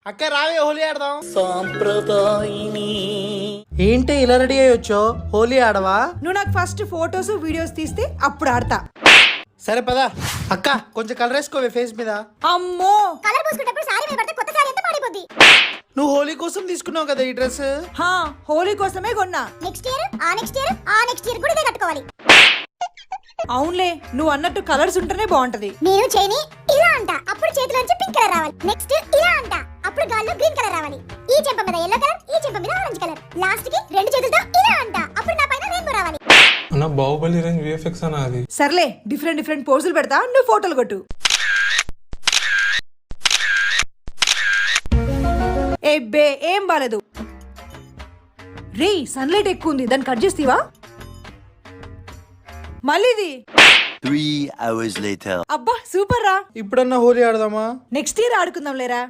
అక్క రావే హోలీ ఆడదాం. ఏంటి ఇలా రెడీ అయ్యొచ్చో? హోలీ ఆడవా? నువ్వు నాకు ఫస్ట్ ఫోటోస్ వీడియోస్ తీస్తే అప్పుడు ఆడతా. సరే పదా. అక్క కొంచెం కలర్ వేసుకోవే ఫేస్ మీద. అమ్మో, కలర్ పూసుకున్నప్పుడు సారీ మీద పడితే కొత్త సారీ అంతా పాడిపోద్ది. నువ్వు హోలీ కోసం తీసుకున్నావు కదా ఈ డ్రెస్. హా, హోలీ కోసమే కొన్నా. నెక్స్ట్ ఇయర్ కూడా ఇదే కట్టుకోవాలి. అవునులే, నువ్వు అన్నట్టు కలర్స్ ఉంటేనే బాగుంటది. నేను చేయని ఇలా అంట, అప్పుడు చేతిలోంచి పింక్ కలర్ రావాలి. నెక్స్ట్ ఇలా అంట, అప్పుడు గాల్లో గ్రీన్ కలర్ రావాలి. ఈ చెంప మీద ఎల్లో కలర్, ఈ చెంప మీద ఆరెంజ్ కలర్. లాస్ట్ కి రెండు చేతులతో ఇలా అంట, అప్పుడు నా పైన రెయిన్బో రావాలి. అన్న బాహుబలి రేంజ్ విఎఫ్ఎక్స్ అన్న అది. సర్లే, డిఫరెంట్ పోజులు పెడతా, నువ్వు ఫోటోలు కొట్టు. ఏబ్బే ఏం బాలేదు. రే, సన్లైట్ ఎక్కువ ఉంది, దాన్ని కట్ చేస్తీవా? మళ్ళీది. 3 hours later. అబ్బా సూపర్ రా. ఇప్పుడన్నా హోలీ ఆడదామా? నెక్స్ట్ ఇయర్ ఆడుకుందాం లేరా.